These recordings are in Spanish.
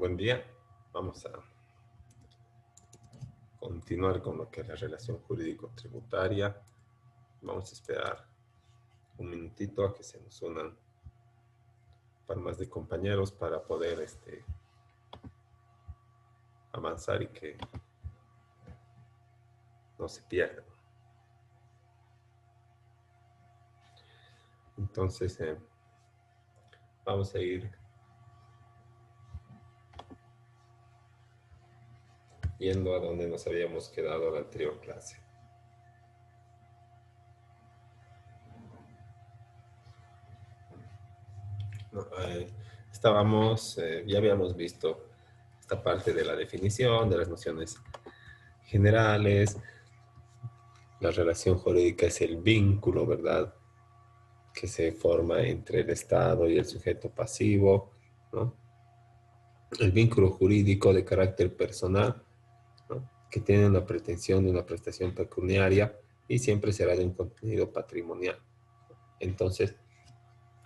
Buen día. Vamos a continuar con lo que es la relación jurídico-tributaria. Vamos a esperar un minutito a que se nos unan un par más de compañeros para poder avanzar y que no se pierdan. Entonces, vamos a ir yendo a donde nos habíamos quedado en la anterior clase. No, ya habíamos visto esta parte de la definición, de las nociones generales. La relación jurídica es el vínculo, ¿verdad?, que se forma entre el Estado y el sujeto pasivo, ¿no? El vínculo jurídico de carácter personal, ¿no?, que tiene una pretensión de una prestación pecuniaria y siempre será de un contenido patrimonial. Entonces,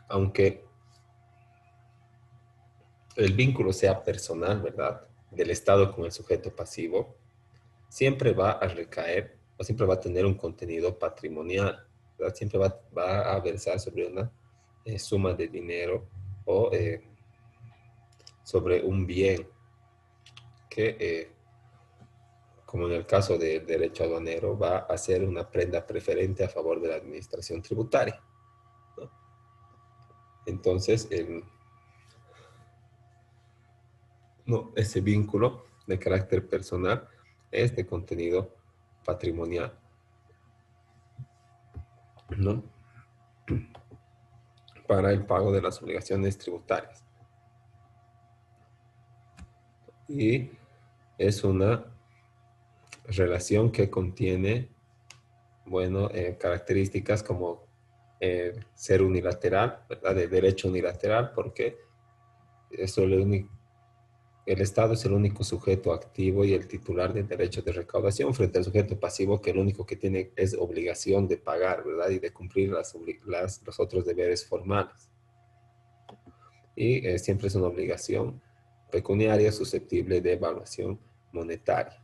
aunque el vínculo sea personal, ¿verdad?, del Estado con el sujeto pasivo, siempre va a recaer o siempre va a tener un contenido patrimonial, ¿verdad? Siempre va a versar sobre una suma de dinero o sobre un bien que, como en el caso del derecho aduanero, va a ser una prenda preferente a favor de la administración tributaria, ¿no? Entonces, ese vínculo de carácter personal es de contenido patrimonial, ¿no?, para el pago de las obligaciones tributarias. Y es una relación que contiene, bueno, características como ser unilateral, ¿verdad?, de derecho unilateral, porque eso el Estado es el único sujeto activo y el titular del derecho de recaudación frente al sujeto pasivo, que lo único que tiene es obligación de pagar, ¿verdad?, y de cumplir los otros deberes formales. Y siempre es una obligación pecuniaria susceptible de evaluación monetaria.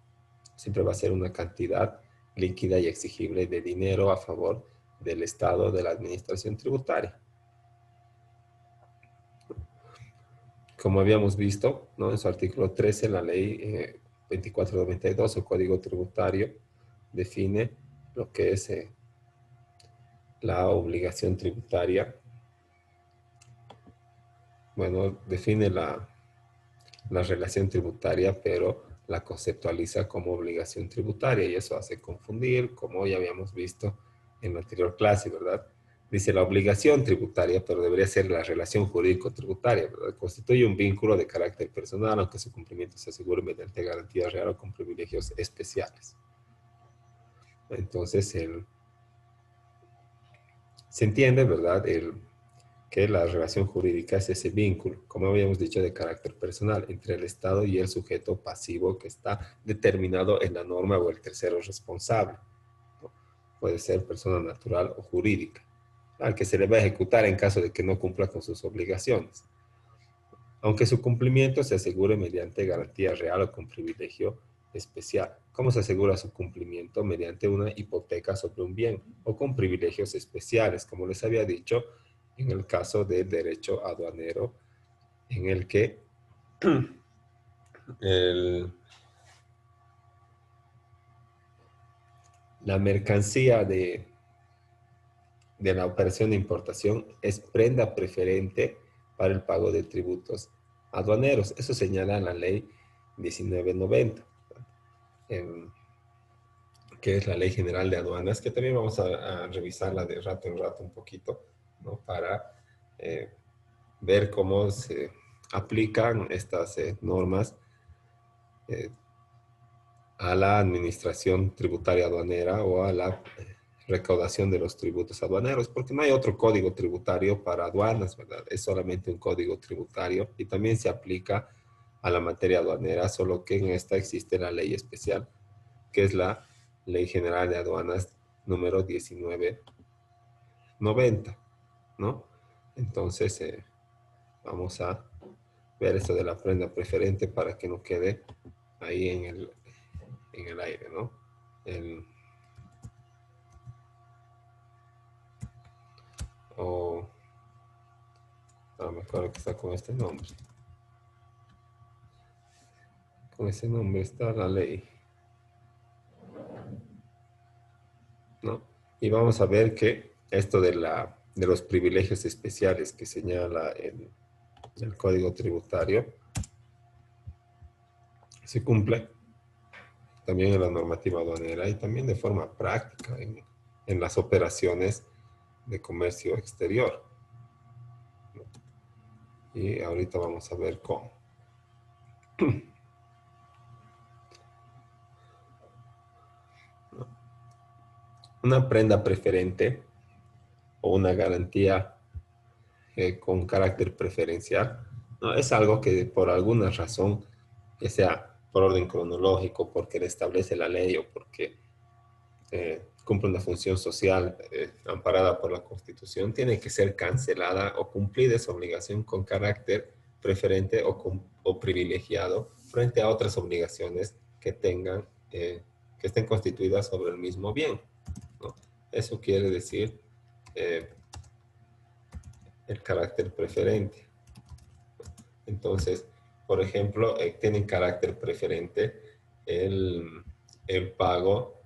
Siempre va a ser una cantidad líquida y exigible de dinero a favor del Estado, de la administración tributaria. Como habíamos visto, ¿no?, en su artículo 13, la ley 2492 o Código Tributario define lo que es la obligación tributaria. Bueno, define la relación tributaria, pero la conceptualiza como obligación tributaria y eso hace confundir, como ya habíamos visto en la anterior clase, ¿verdad? Dice la obligación tributaria, pero debería ser la relación jurídico-tributaria, ¿verdad? Constituye un vínculo de carácter personal, aunque su cumplimiento se asegure mediante garantía real o con privilegios especiales. Entonces, se entiende, ¿verdad?, que la relación jurídica es ese vínculo, como habíamos dicho, de carácter personal entre el Estado y el sujeto pasivo que está determinado en la norma o el tercero responsable, ¿no? Puede ser persona natural o jurídica, al que se le va a ejecutar en caso de que no cumpla con sus obligaciones, aunque su cumplimiento se asegure mediante garantía real o con privilegio especial. ¿Cómo se asegura su cumplimiento? Mediante una hipoteca sobre un bien o con privilegios especiales, como les había dicho, en el caso del derecho aduanero, en el que la mercancía de la operación de importación es prenda preferente para el pago de tributos aduaneros. Eso señala la ley 1990, que es la Ley General de Aduanas, que también vamos a revisarla de rato en rato un poquito, ¿no?, para ver cómo se aplican estas normas a la administración tributaria aduanera o a la recaudación de los tributos aduaneros, porque no hay otro código tributario para aduanas, ¿verdad? Es solamente un código tributario y también se aplica a la materia aduanera, solo que en esta existe la ley especial, que es la Ley General de Aduanas número 1990, ¿no? Entonces, vamos a ver esto de la prenda preferente para que no quede ahí en el aire, ¿no? No me acuerdo que está con este nombre. Con ese nombre está la ley, ¿no? Y vamos a ver que esto de los privilegios especiales que señala el Código Tributario se cumple también en la normativa aduanera y también de forma práctica en las operaciones de comercio exterior. Y ahorita vamos a ver cómo. Una prenda preferente o una garantía con carácter preferencial, ¿no? Es algo que por alguna razón, ya sea por orden cronológico, porque le establece la ley o porque cumple una función social amparada por la Constitución, tiene que ser cancelada o cumplir esa obligación con carácter preferente o privilegiado frente a otras obligaciones que tengan, que estén constituidas sobre el mismo bien, ¿no? Eso quiere decir eh, el carácter preferente. Entonces, por ejemplo, tienen carácter preferente el pago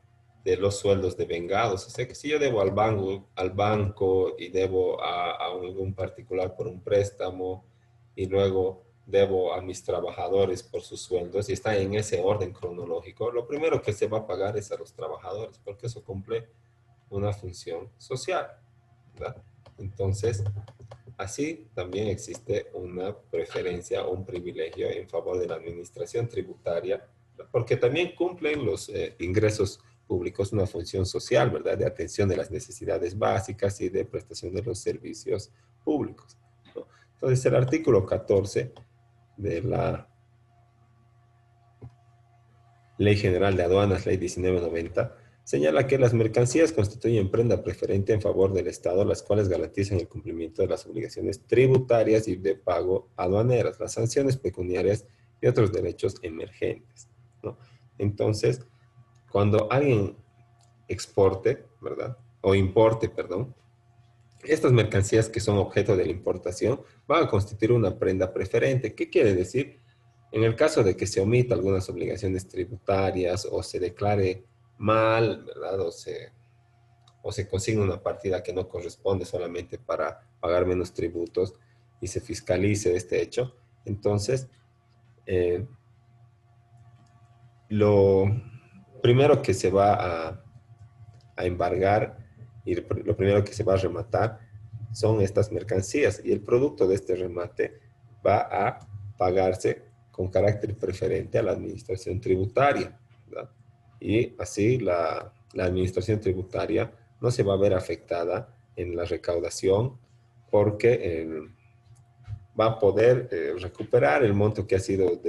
de los sueldos de vengados. O sea que si yo debo al banco y debo a algún particular por un préstamo y luego debo a mis trabajadores por sus sueldos y está en ese orden cronológico, lo primero que se va a pagar es a los trabajadores porque eso cumple una función social, ¿verdad? Entonces, así también existe una preferencia o un privilegio en favor de la administración tributaria, porque también cumplen los ingresos públicos una función social, ¿verdad? De atención de las necesidades básicas y de prestación de los servicios públicos, ¿no? Entonces, el artículo 14 de la Ley General de Aduanas, Ley 1990, señala que las mercancías constituyen prenda preferente en favor del Estado, las cuales garantizan el cumplimiento de las obligaciones tributarias y de pago aduaneras, las sanciones pecuniarias y otros derechos emergentes, ¿no? Entonces, cuando alguien exporte, ¿verdad? O importe, perdón, estas mercancías que son objeto de la importación van a constituir una prenda preferente. ¿Qué quiere decir? En el caso de que se omita algunas obligaciones tributarias o se declare mal, ¿verdad? O se consigne una partida que no corresponde solamente para pagar menos tributos y se fiscalice este hecho, entonces lo primero que se va a embargar y lo primero que se va a rematar son estas mercancías y el producto de este remate va a pagarse con carácter preferente a la administración tributaria, ¿verdad? Y así la administración tributaria no se va a ver afectada en la recaudación porque va a poder recuperar el monto que ha sido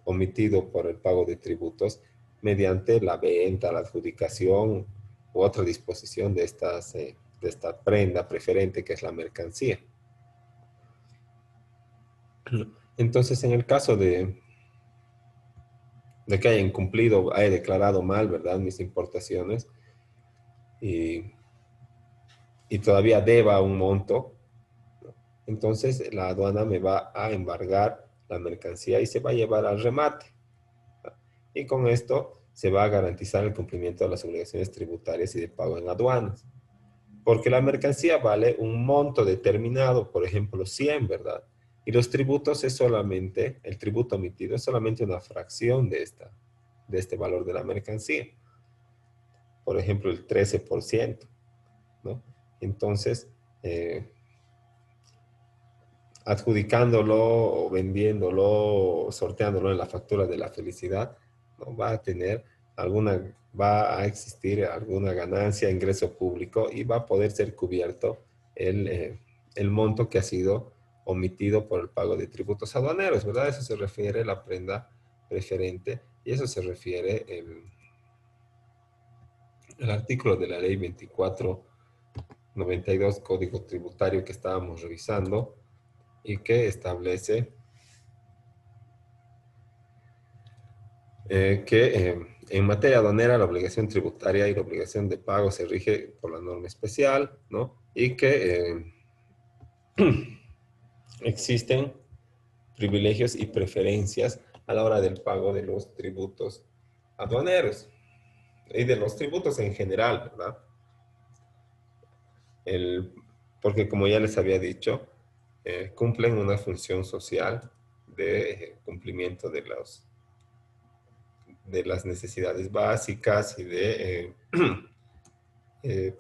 omitido por el pago de tributos mediante la venta, la adjudicación u otra disposición de esta prenda preferente que es la mercancía. Entonces, en el caso de que haya incumplido, haya declarado mal, ¿verdad?, mis importaciones y, y todavía deba un monto, entonces la aduana me va a embargar la mercancía y se va a llevar al remate. Y con esto se va a garantizar el cumplimiento de las obligaciones tributarias y de pago en aduanas. Porque la mercancía vale un monto determinado, por ejemplo, 100, ¿verdad? Y los tributos es solamente, el tributo omitido es solamente una fracción de este valor de la mercancía. Por ejemplo, el 13%, ¿no? Entonces, adjudicándolo o vendiéndolo o sorteándolo en la factura de la felicidad, ¿no? Va a existir alguna ganancia, ingreso público y va a poder ser cubierto el monto que ha sido omitido por el pago de tributos aduaneros, ¿verdad? Eso se refiere a la prenda preferente y eso se refiere el artículo de la ley 2492 Código Tributario que estábamos revisando y que establece En materia aduanera la obligación tributaria y la obligación de pago se rige por la norma especial, ¿no? Y que existen privilegios y preferencias a la hora del pago de los tributos aduaneros y de los tributos en general, ¿verdad? El, porque como ya les había dicho, cumplen una función social de cumplimiento de las necesidades básicas y de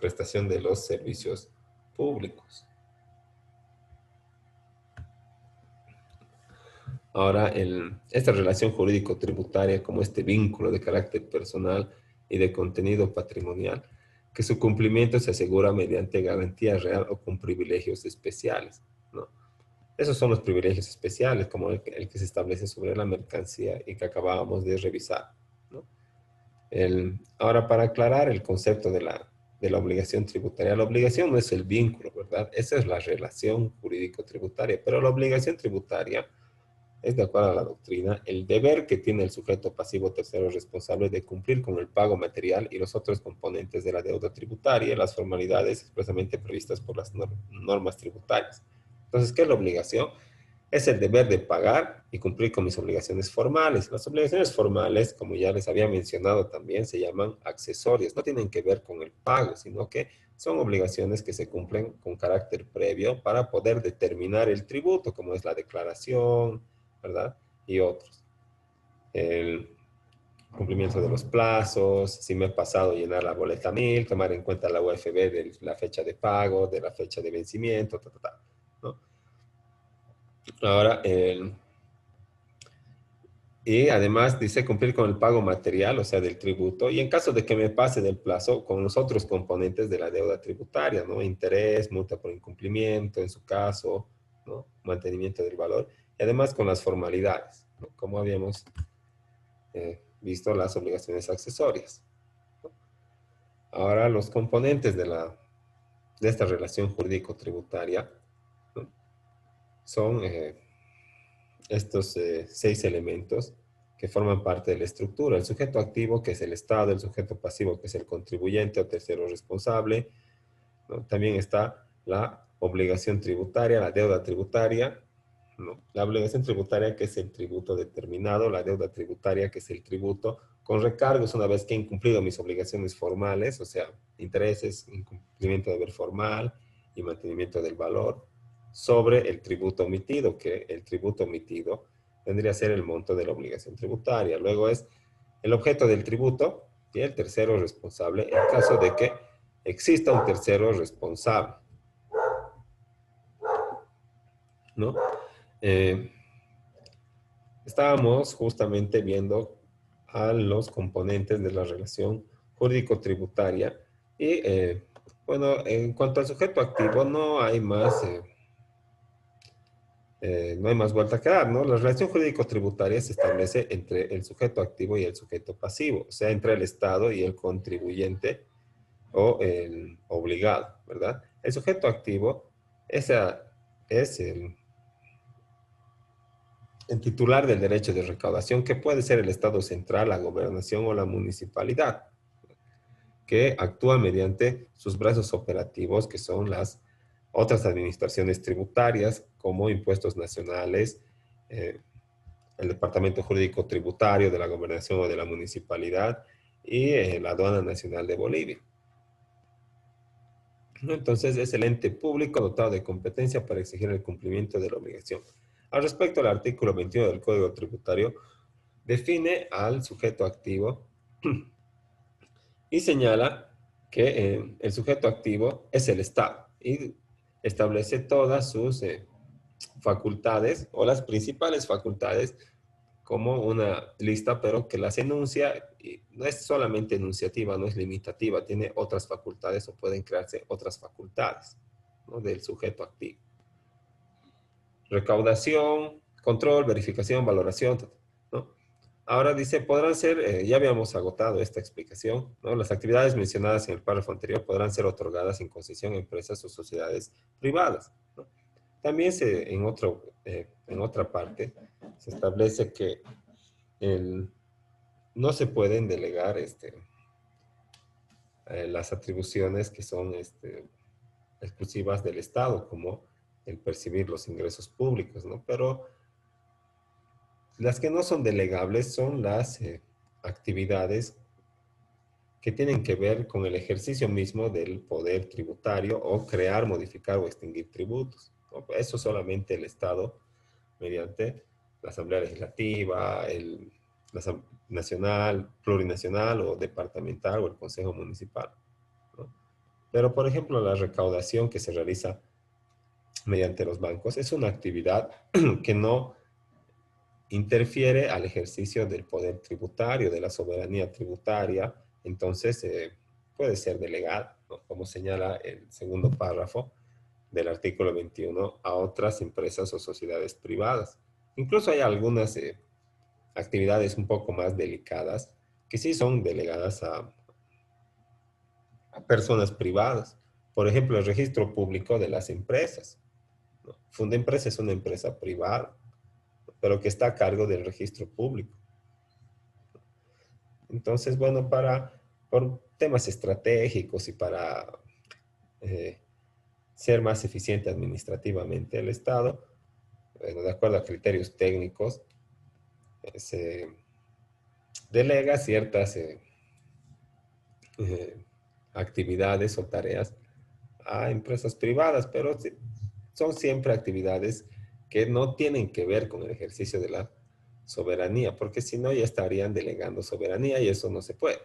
prestación de los servicios públicos. Ahora, esta relación jurídico-tributaria como este vínculo de carácter personal y de contenido patrimonial, que su cumplimiento se asegura mediante garantía real o con privilegios especiales, ¿no? Esos son los privilegios especiales, como el que se establece sobre la mercancía y que acabábamos de revisar, ¿no? Ahora, para aclarar el concepto de la obligación tributaria, la obligación no es el vínculo, ¿verdad? Esa es la relación jurídico-tributaria, pero la obligación tributaria es, de acuerdo a la doctrina, el deber que tiene el sujeto pasivo tercero responsable de cumplir con el pago material y los otros componentes de la deuda tributaria y las formalidades expresamente previstas por las normas tributarias. Entonces, ¿qué es la obligación? Es el deber de pagar y cumplir con mis obligaciones formales. Las obligaciones formales, como ya les había mencionado también, se llaman accesorias. No tienen que ver con el pago, sino que son obligaciones que se cumplen con carácter previo para poder determinar el tributo, como es la declaración, ¿verdad? Y otros. El cumplimiento de los plazos, si me he pasado a llenar la boleta 1000, tomar en cuenta la UFB de la fecha de pago, de la fecha de vencimiento, ¿no? Ahora, y además dice cumplir con el pago material, o sea, del tributo, y en caso de que me pase del plazo, con los otros componentes de la deuda tributaria, ¿no? Interés, multa por incumplimiento, en su caso, ¿no? Mantenimiento del valor, y además con las formalidades, ¿no? Como habíamos visto, las obligaciones accesorias, ¿no? Ahora, los componentes de esta relación jurídico-tributaria, ¿no? Son estos 6 elementos que forman parte de la estructura. El sujeto activo, que es el Estado, el sujeto pasivo, que es el contribuyente o tercero responsable, ¿no? También está la obligación tributaria, la deuda tributaria, ¿no? La obligación tributaria, que es el tributo determinado, la deuda tributaria, que es el tributo con recargos una vez que he incumplido mis obligaciones formales, o sea, intereses, incumplimiento de deber formal y mantenimiento del valor, sobre el tributo omitido, que el tributo omitido vendría a ser el monto de la obligación tributaria. Luego es el objeto del tributo y el tercero responsable en caso de que exista un tercero responsable, ¿no? Eh, Estábamos justamente viendo a los componentes de la relación jurídico-tributaria y, bueno, en cuanto al sujeto activo, no hay más vuelta que dar, ¿no? La relación jurídico-tributaria se establece entre el sujeto activo y el sujeto pasivo, o sea, entre el Estado y el contribuyente o el obligado, ¿verdad? El sujeto activo es el titular del derecho de recaudación, que puede ser el Estado central, la gobernación o la municipalidad, que actúa mediante sus brazos operativos, que son las otras administraciones tributarias, como impuestos nacionales, eh, el Departamento Jurídico Tributario de la Gobernación o de la Municipalidad y la Aduana Nacional de Bolivia. Entonces, es el ente público dotado de competencia para exigir el cumplimiento de la obligación. Al respecto, el artículo 21 del Código Tributario define al sujeto activo y señala que el sujeto activo es el Estado y establece todas sus facultades o las principales facultades como una lista, pero que las enuncia y no es solamente enunciativa, no es limitativa, tiene otras facultades o pueden crearse otras facultades, ¿no? Del sujeto activo. Recaudación, control, verificación, valoración, ¿no? Ahora dice, podrán ser, ya habíamos agotado esta explicación, ¿no? Las actividades mencionadas en el párrafo anterior podrán ser otorgadas en concesión a empresas o sociedades privadas, ¿no? También en otra parte se establece que el, no se pueden delegar las atribuciones que son exclusivas del Estado, como el percibir los ingresos públicos, ¿no? Pero las que no son delegables son las actividades que tienen que ver con el ejercicio mismo del poder tributario o crear, modificar o extinguir tributos, ¿no? Eso solamente el Estado, mediante la Asamblea Legislativa, la nacional, plurinacional o departamental o el Consejo Municipal, ¿no? Pero, por ejemplo, la recaudación que se realiza mediante los bancos es una actividad que no interfiere al ejercicio del poder tributario, de la soberanía tributaria, entonces puede ser delegada, ¿no? Como señala el segundo párrafo del artículo 21, a otras empresas o sociedades privadas. Incluso hay algunas actividades un poco más delicadas que sí son delegadas a personas privadas. Por ejemplo, el registro público de las empresas, ¿no? Fundempresa es una empresa privada, pero que está a cargo del registro público. Entonces, bueno, por temas estratégicos y para eh, ser más eficiente administrativamente el Estado, bueno, de acuerdo a criterios técnicos, se delega ciertas eh, actividades o tareas a empresas privadas, pero son siempre actividades que no tienen que ver con el ejercicio de la soberanía, porque si no ya estarían delegando soberanía y eso no se puede.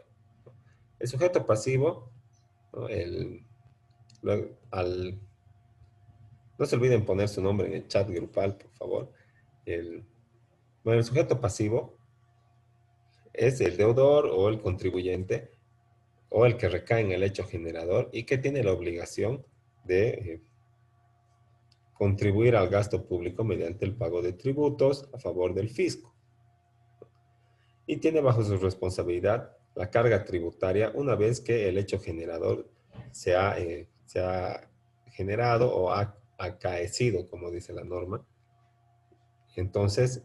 El sujeto pasivo, ¿no? Al, no se olviden poner su nombre en el chat grupal, por favor. El, bueno, el sujeto pasivo es el deudor o el contribuyente o el que recae en el hecho generador y que tiene la obligación de contribuir al gasto público mediante el pago de tributos a favor del fisco. Y tiene bajo su responsabilidad la carga tributaria una vez que el hecho generador se ha generado o ha acaecido, como dice la norma. Entonces,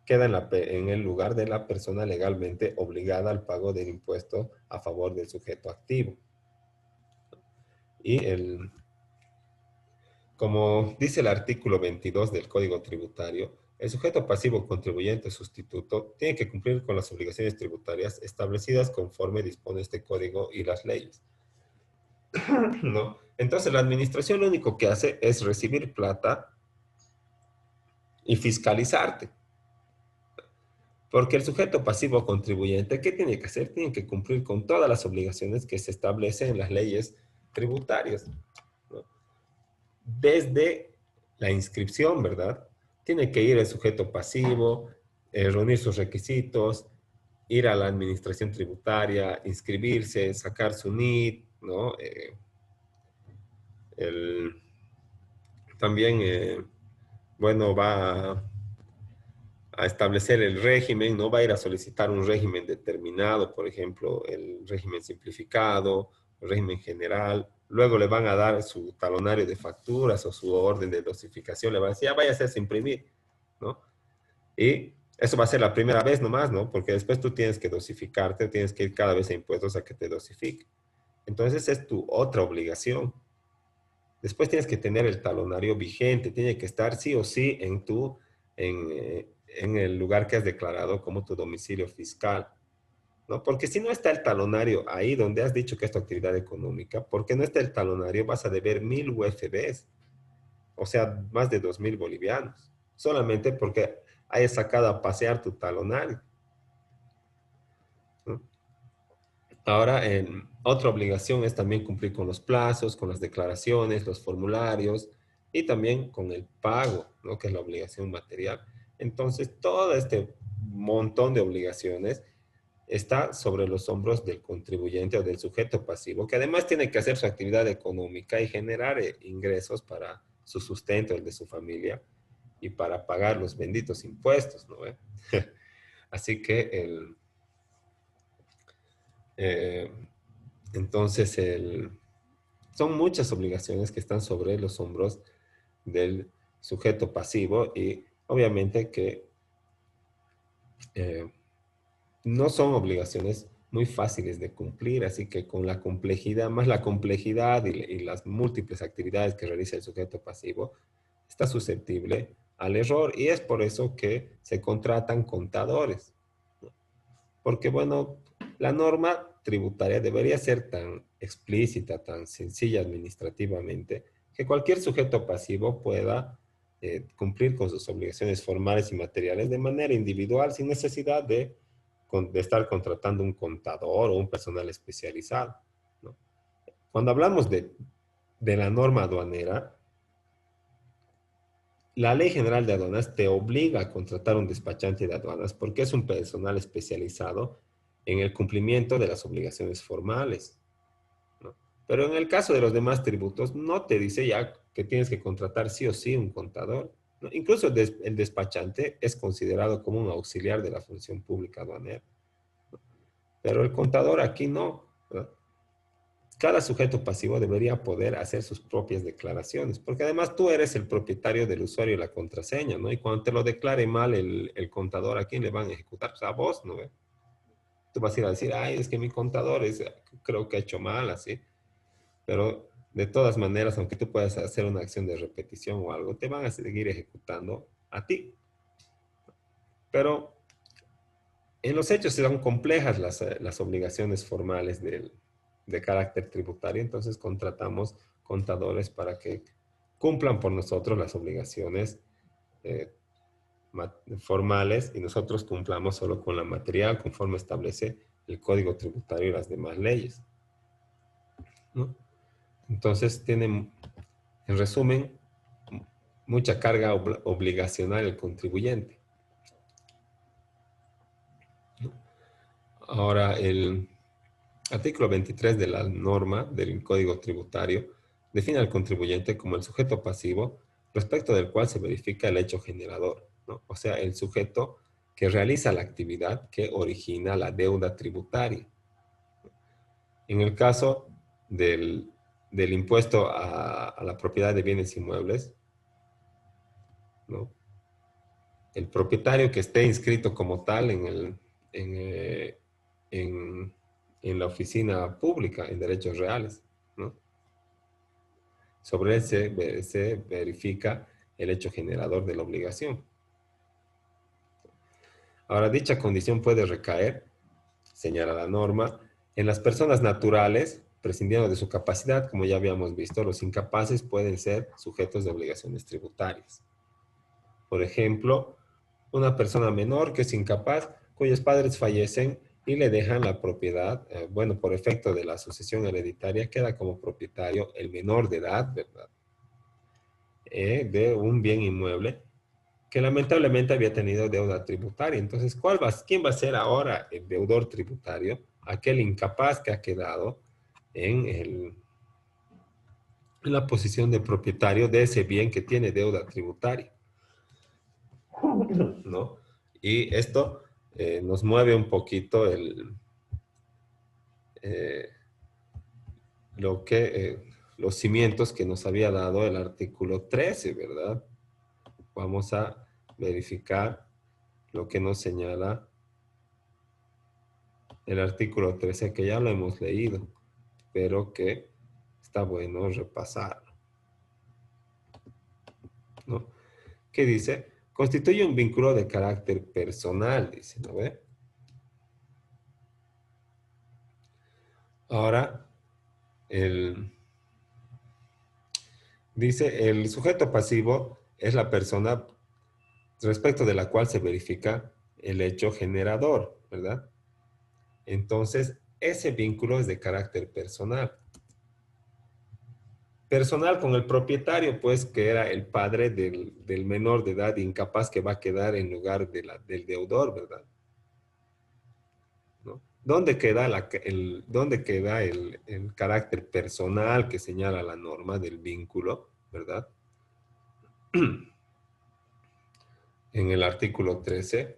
queda en el lugar de la persona legalmente obligada al pago del impuesto a favor del sujeto activo. Y como dice el artículo 22 del Código Tributario, el sujeto pasivo contribuyente sustituto tiene que cumplir con las obligaciones tributarias establecidas conforme dispone este código y las leyes, ¿no? Entonces la administración lo único que hace es recibir plata y fiscalizarte. Porque el sujeto pasivo contribuyente, ¿qué tiene que hacer? Tiene que cumplir con todas las obligaciones que se establecen en las leyes tributarias, ¿no? Desde la inscripción, ¿verdad? Tiene que ir el sujeto pasivo, reunir sus requisitos, ir a la administración tributaria, inscribirse, sacar su NIT, ¿no? El, también, bueno, va a establecer el régimen, no va a ir a solicitar un régimen determinado, por ejemplo, el régimen simplificado, el régimen general, luego le van a dar su talonario de facturas o su orden de dosificación, le van a decir, ya vaya a hacerse imprimir, ¿no? Y eso va a ser la primera vez nomás, ¿no? Porque después tú tienes que dosificarte, tienes que ir cada vez a impuestos a que te dosifique. Entonces es tu otra obligación. Después tienes que tener el talonario vigente, tiene que estar sí o sí en el lugar que has declarado como tu domicilio fiscal, ¿no? Porque si no está el talonario ahí donde has dicho que es tu actividad económica, porque no está el talonario, vas a deber 1000 UFBs, o sea, más de 2000 bolivianos, solamente porque hayas sacado a pasear tu talonario, ¿no? Ahora, otra obligación es también cumplir con los plazos, con las declaraciones, los formularios y también con el pago, ¿no? Que es la obligación material. Entonces, todo este montón de obligaciones está sobre los hombros del contribuyente o del sujeto pasivo, que además tiene que hacer su actividad económica y generar ingresos para su sustento, el de su familia, y para pagar los benditos impuestos, ¿no? Así que eh, entonces, son muchas obligaciones que están sobre los hombros del sujeto pasivo y obviamente que eh, no son obligaciones muy fáciles de cumplir, así que con la complejidad, más la complejidad y las múltiples actividades que realiza el sujeto pasivo, está susceptible al error y es por eso que se contratan contadores. Porque, bueno, la norma tributaria debería ser tan explícita, tan sencilla administrativamente, que cualquier sujeto pasivo pueda cumplir con sus obligaciones formales y materiales de manera individual, sin necesidad de estar contratando un contador o un personal especializado, ¿no? Cuando hablamos de la norma aduanera, la Ley General de Aduanas te obliga a contratar un despachante de aduanas porque es un personal especializado en el cumplimiento de las obligaciones formales, ¿no? Pero en el caso de los demás tributos, no te dice ya que tienes que contratar sí o sí un contador, ¿no? Incluso el despachante es considerado como un auxiliar de la función pública aduanera, ¿no? Pero el contador aquí no, ¿verdad? Cada sujeto pasivo debería poder hacer sus propias declaraciones, porque además tú eres el propietario del usuario y la contraseña, ¿no? Y cuando te lo declare mal el contador, ¿a quién le van a ejecutar? Pues a vos, ¿no? Tú vas a ir a decir, ay, es que mi contador creo que ha hecho mal, así. Pero de todas maneras, aunque tú puedas hacer una acción de repetición o algo, te van a seguir ejecutando a ti. Pero en los hechos se dan complejas las obligaciones formales de carácter tributario, entonces contratamos contadores para que cumplan por nosotros las obligaciones eh, formales y nosotros cumplamos solo con la material conforme establece el Código Tributario y las demás leyes, ¿no? Entonces tiene, en resumen, mucha carga obligacional el contribuyente, ¿no? Ahora, el artículo 23 de la norma del Código Tributario define al contribuyente como el sujeto pasivo respecto del cual se verifica el hecho generador, ¿no? O sea, el sujeto que realiza la actividad que origina la deuda tributaria. En el caso del impuesto a la propiedad de bienes inmuebles, ¿no? El propietario que esté inscrito como tal en, eh, en, en la oficina pública en derechos reales, ¿no? Sobre él se verifica el hecho generador de la obligación. Ahora, dicha condición puede recaer, señala la norma, en las personas naturales, prescindiendo de su capacidad, como ya habíamos visto, los incapaces pueden ser sujetos de obligaciones tributarias. Por ejemplo, una persona menor que es incapaz, cuyos padres fallecen y le dejan la propiedad, bueno, por efecto de la sucesión hereditaria, queda como propietario el menor de edad, ¿verdad? De un bien inmueble que lamentablemente había tenido deuda tributaria. Entonces, ¿quién va a ser ahora el deudor tributario? Aquel incapaz que ha quedado en, en la posición de propietario de ese bien que tiene deuda tributaria, ¿no? Y esto nos mueve un poquito eh, lo que, los cimientos que nos había dado el artículo 13, ¿verdad? Vamos a verificar lo que nos señala el artículo 13, que ya lo hemos leído, pero que está bueno repasar, ¿no? ¿Qué dice? Constituye un vínculo de carácter personal, dice, ¿no ve? Ahora, el, dice, el sujeto pasivo es la persona respecto de la cual se verifica el hecho generador, ¿verdad? Entonces, ese vínculo es de carácter personal. Personal con el propietario, pues, que era el padre del menor de edad incapaz que va a quedar en lugar del deudor, ¿verdad? ¿No? ¿Dónde queda el carácter personal que señala la norma del vínculo, ¿verdad? En el artículo 13,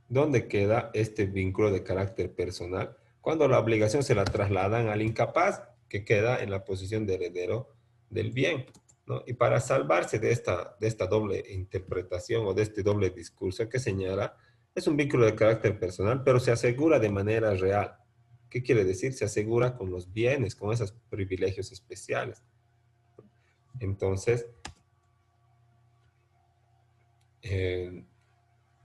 ¿dónde queda este vínculo de carácter personal? Cuando la obligación se la trasladan al incapaz, que queda en la posición de heredero del bien, ¿no? Y para salvarse de esta doble interpretación o de este doble discurso que señala, Es un vínculo de carácter personal, pero se asegura de manera real. ¿Qué quiere decir? Se asegura con los bienes, con esos privilegios especiales. Entonces, eh,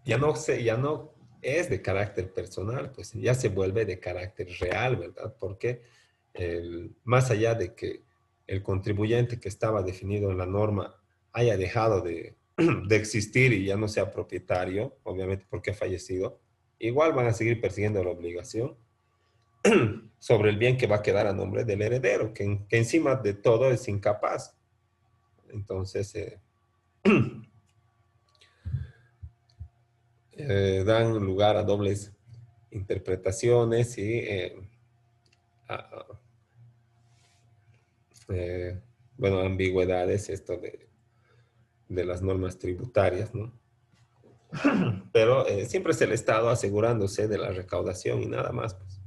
ya no es de carácter personal, pues ya se vuelve de carácter real, ¿verdad? Porque más allá de que el contribuyente que estaba definido en la norma haya dejado de existir y ya no sea propietario, obviamente porque ha fallecido, igual van a seguir persiguiendo la obligación sobre el bien que va a quedar a nombre del heredero, que encima de todo es incapaz. Entonces, dan lugar a dobles interpretaciones y a, eh, bueno, ambigüedades esto de las normas tributarias, ¿no? Pero siempre es el Estado asegurándose de la recaudación y nada más, pues.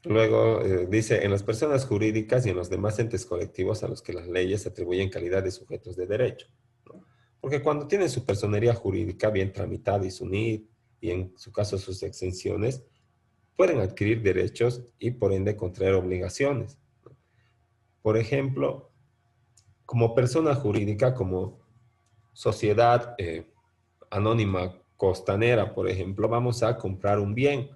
Luego dice, en las personas jurídicas y en los demás entes colectivos a los que las leyes atribuyen calidad de sujetos de derecho, ¿no? Porque cuando tienen su personería jurídica bien tramitada y su NID, y en su caso sus exenciones, pueden adquirir derechos y por ende contraer obligaciones. Por ejemplo, como persona jurídica, como sociedad anónima costanera, por ejemplo, vamos a comprar un bien,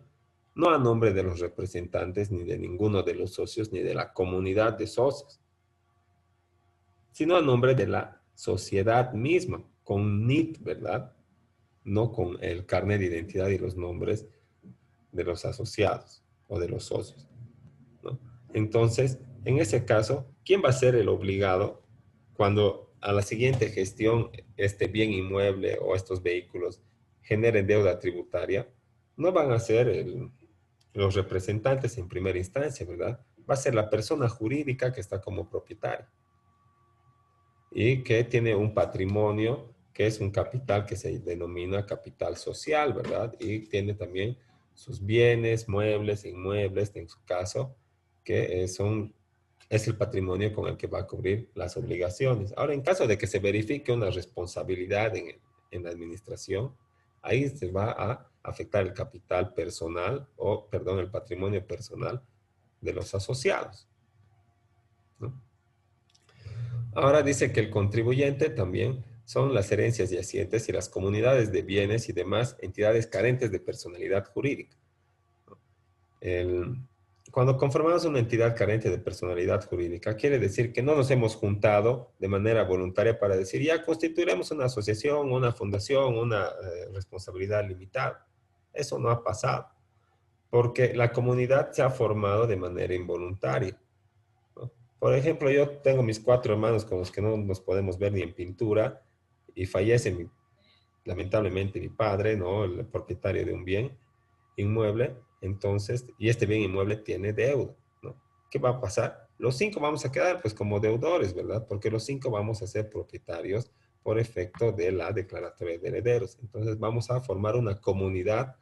no a nombre de los representantes, ni de ninguno de los socios, ni de la comunidad de socios, sino a nombre de la sociedad misma, con NIT, ¿verdad? No con el carnet de identidad y los nombres de los asociados o de los socios, ¿no? Entonces, en ese caso, ¿quién va a ser el obligado cuando a la siguiente gestión este bien inmueble o estos vehículos generen deuda tributaria? No van a ser los representantes en primera instancia, ¿verdad? Va a ser la persona jurídica que está como propietaria y que tiene un patrimonio que es un capital que se denomina capital social, ¿verdad? Y tiene también sus bienes, muebles, inmuebles, en su caso, que es el patrimonio con el que va a cubrir las obligaciones. Ahora, en caso de que se verifique una responsabilidad en la administración, ahí se va a afectar el capital personal o, perdón, el patrimonio personal de los asociados, ¿no? Ahora dice que el contribuyente también son las herencias yacientes y las comunidades de bienes y demás entidades carentes de personalidad jurídica. El, Cuando conformamos una entidad carente de personalidad jurídica, quiere decir que no nos hemos juntado de manera voluntaria para decir, ya constituiremos una asociación, una fundación, una responsabilidad limitada. Eso no ha pasado, porque la comunidad se ha formado de manera involuntaria, ¿no? Por ejemplo, yo tengo mis 4 hermanos con los que no nos podemos ver ni en pintura y fallece lamentablemente mi padre, ¿no? El propietario de un bien inmueble, entonces, y este bien inmueble tiene deuda, ¿no? ¿Qué va a pasar? Los 5 vamos a quedar pues como deudores, ¿verdad? Porque los 5 vamos a ser propietarios por efecto de la declaratoria de herederos. Entonces vamos a formar una comunidad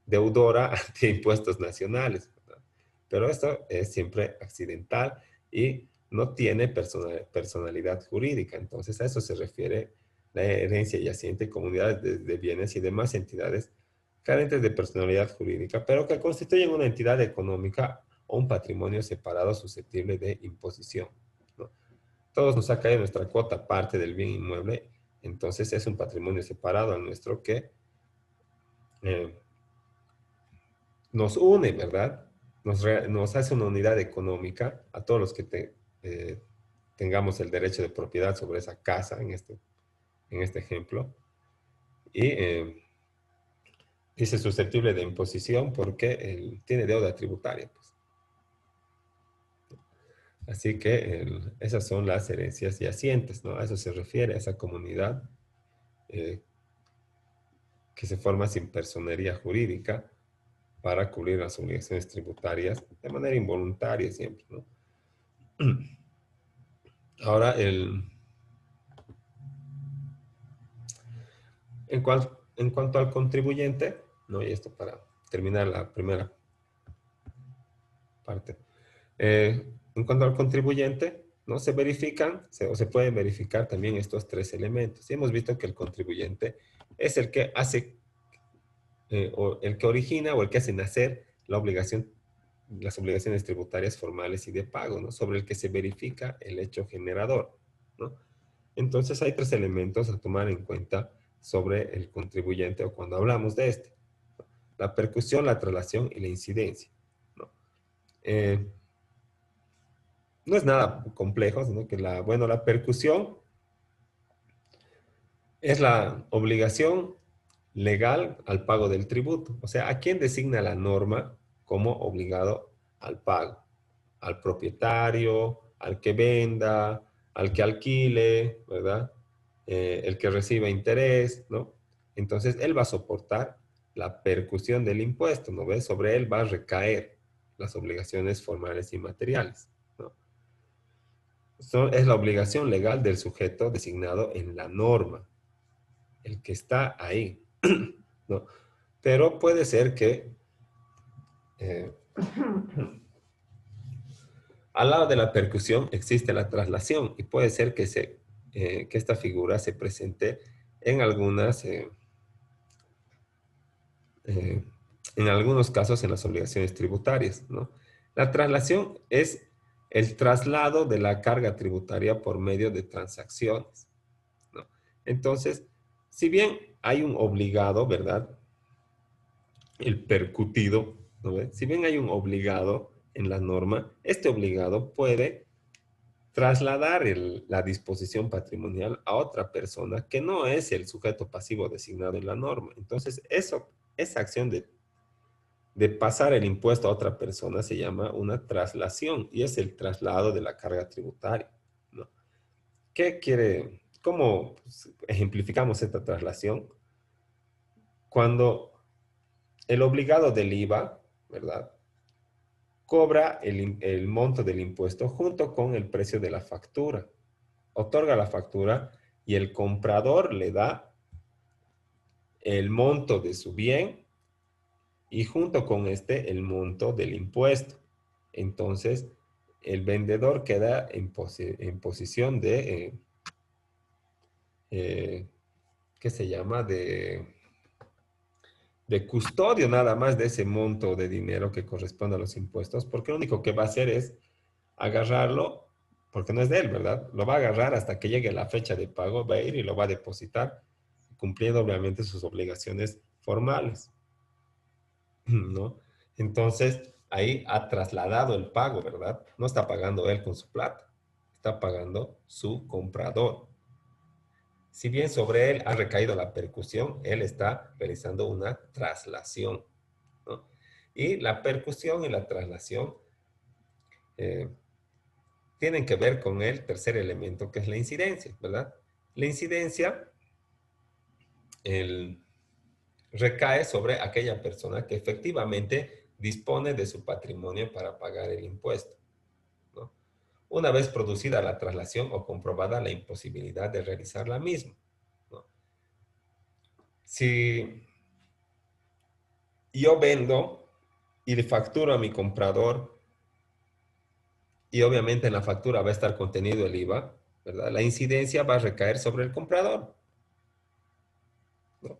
deudora ante impuestos nacionales, ¿verdad? Pero esto es siempre accidental y no tiene personalidad jurídica. Entonces a eso se refiere la herencia yaciente, comunidades de bienes y demás entidades carentes de personalidad jurídica, pero que constituyen una entidad económica o un patrimonio separado susceptible de imposición, ¿no? Todos nos ha caído nuestra cuota parte del bien inmueble, entonces es un patrimonio separado al nuestro que eh, nos une, ¿verdad? Nos hace una unidad económica a todos los que tengamos el derecho de propiedad sobre esa casa, en este ejemplo. Y dice susceptible de imposición porque tiene deuda tributaria, pues. Así que esas son las herencias yacientes, ¿no? A eso se refiere, a esa comunidad eh, que se forma sin personería jurídica para cubrir las obligaciones tributarias de manera involuntaria siempre, ¿no? Ahora, en cuanto al contribuyente, ¿no? Y esto para terminar la primera parte. En cuanto al contribuyente, ¿no? O se pueden verificar también estos 3 elementos. Y hemos visto que el contribuyente es el que hace, o el que origina o el que hace nacer la obligación, las obligaciones tributarias formales y de pago, ¿no? Sobre el que se verifica el hecho generador, ¿no? Entonces hay tres elementos a tomar en cuenta sobre el contribuyente o cuando hablamos de este: la percusión, la traslación y la incidencia, ¿no? No es nada complejo, sino que bueno, la percusión es la obligación legal al pago del tributo. O sea, ¿a quién designa la norma como obligado al pago? Al propietario, al que venda, al que alquile, ¿verdad? El que reciba interés, ¿no? Entonces, él va a soportar la percusión del impuesto, ¿no ves? Sobre él va a recaer las obligaciones formales y materiales, ¿no? Es la obligación legal del sujeto designado en la norma, el que está ahí, ¿no? Pero puede ser que eh, al lado de la percusión existe la traslación y puede ser que esta figura se presente en eh, en algunos casos en las obligaciones tributarias, ¿no? La traslación es el traslado de la carga tributaria por medio de transacciones, ¿no? Entonces, si bien hay un obligado, ¿verdad? El percutido, ¿no ve? Si bien hay un obligado en la norma, este obligado puede trasladar la disposición patrimonial a otra persona que no es el sujeto pasivo designado en la norma. Entonces, esa acción de pasar el impuesto a otra persona se llama una traslación y es el traslado de la carga tributaria, ¿no? ¿Cómo ejemplificamos esta traslación? Cuando el obligado del IVA, ¿verdad? Cobra el monto del impuesto junto con el precio de la factura. Otorga la factura y el comprador le da el monto de su bien y junto con este el monto del impuesto. Entonces, el vendedor queda en posición eh, ¿qué se llama? De custodio nada más de ese monto de dinero que corresponde a los impuestos, porque lo único que va a hacer es agarrarlo, porque no es de él, ¿verdad? Lo va a agarrar hasta que llegue la fecha de pago, va a ir y lo va a depositar, cumpliendo obviamente sus obligaciones formales, ¿no? Entonces, ahí ha trasladado el pago, ¿verdad? No está pagando él con su plata, está pagando su comprador. Si bien sobre él ha recaído la percusión, él está realizando una traslación, ¿no? Y la percusión y la traslación eh, tienen que ver con el tercer elemento, que es la incidencia, ¿verdad? La incidencia recae sobre aquella persona que efectivamente dispone de su patrimonio para pagar el impuesto, ¿no? Una vez producida la traslación o comprobada la imposibilidad de realizar la misma, ¿no? Si yo vendo y le facturo a mi comprador y obviamente en la factura va a estar contenido el IVA, ¿verdad? La incidencia va a recaer sobre el comprador, ¿no?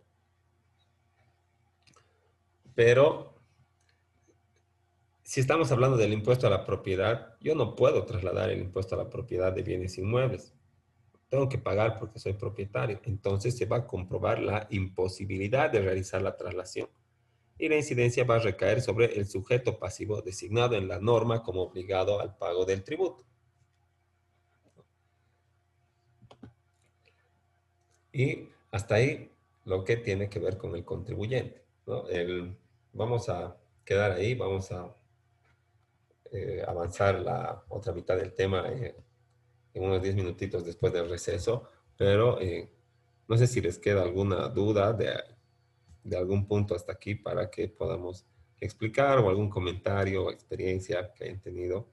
Pero si estamos hablando del impuesto a la propiedad, yo no puedo trasladar el impuesto a la propiedad de bienes inmuebles. Tengo que pagar porque soy propietario. Entonces se va a comprobar la imposibilidad de realizar la traslación. Y la incidencia va a recaer sobre el sujeto pasivo designado en la norma como obligado al pago del tributo. Y hasta ahí lo que tiene que ver con el contribuyente, ¿no? Vamos a quedar ahí, vamos a avanzar la otra mitad del tema en unos 10 minutitos después del receso, pero no sé si les queda alguna duda de algún punto hasta aquí para que podamos explicar o algún comentario o experiencia que hayan tenido.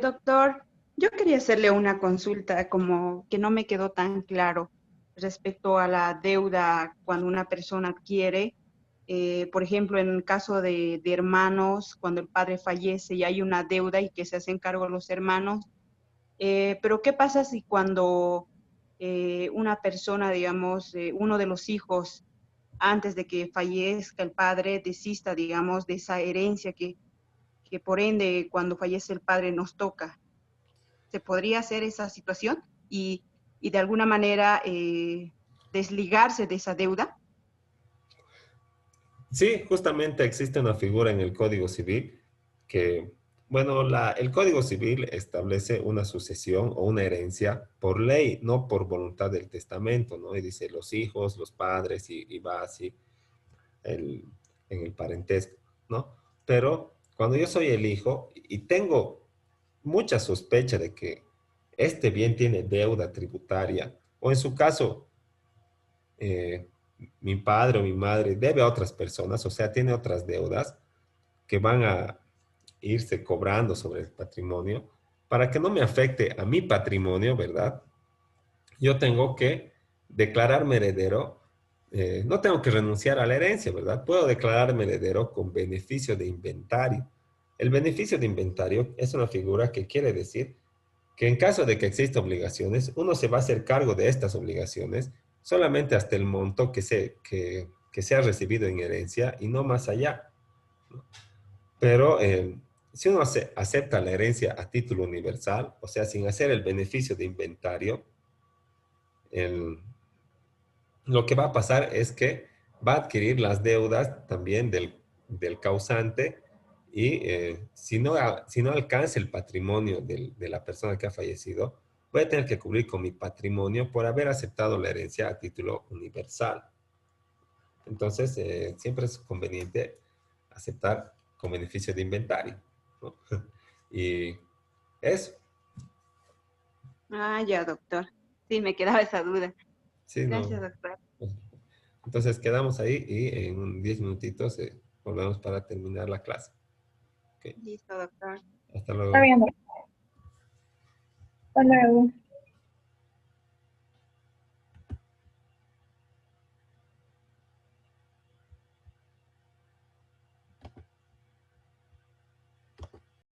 Doctor, yo quería hacerle una consulta como que no me quedó tan claro respecto a la deuda cuando una persona adquiere, por ejemplo, en el caso de hermanos, cuando el padre fallece y hay una deuda y que se hacen cargo los hermanos. Pero ¿qué pasa si cuando una persona, digamos, uno de los hijos, antes de que fallezca el padre, desista, digamos, de esa herencia que por ende cuando fallece el padre nos toca? ¿Se podría hacer esa situación y de alguna manera desligarse de esa deuda? Sí, justamente existe una figura en el Código Civil que, bueno, el Código Civil establece una sucesión o una herencia por ley, no por voluntad del testamento, ¿no? Y dice los hijos, los padres, y va así el- en el parentesco, ¿no? Pero cuando yo soy el hijo y tengo mucha sospecha de que este bien tiene deuda tributaria, o en su caso, eh, mi padre o mi madre debe a otras personas, o sea, tiene otras deudas que van a irse cobrando sobre el patrimonio, para que no me afecte a mi patrimonio, ¿verdad? Yo tengo que declararme heredero, no tengo que renunciar a la herencia, ¿verdad? Puedo declararme heredero con beneficio de inventario. El beneficio de inventario es una figura que quiere decir que en caso de que exista obligaciones, uno se va a hacer cargo de estas obligaciones solamente hasta el monto que se ha recibido en herencia y no más allá, ¿no? Pero si uno acepta la herencia a título universal, o sea, sin hacer el beneficio de inventario, el, lo que va a pasar es que va a adquirir las deudas también del causante y si no alcanza el patrimonio de la persona que ha fallecido, voy a tener que cubrir con mi patrimonio por haber aceptado la herencia a título universal. Entonces, siempre es conveniente aceptar con beneficio de inventario, ¿no? Y eso, Ah, ya, doctor. Sí, me quedaba esa duda. sí, Gracias, no. doctor. Entonces quedamos ahí y en 10 minutitos volvemos para terminar la clase. Ok, Listo, doctor. hasta Está luego. bien, hasta luego.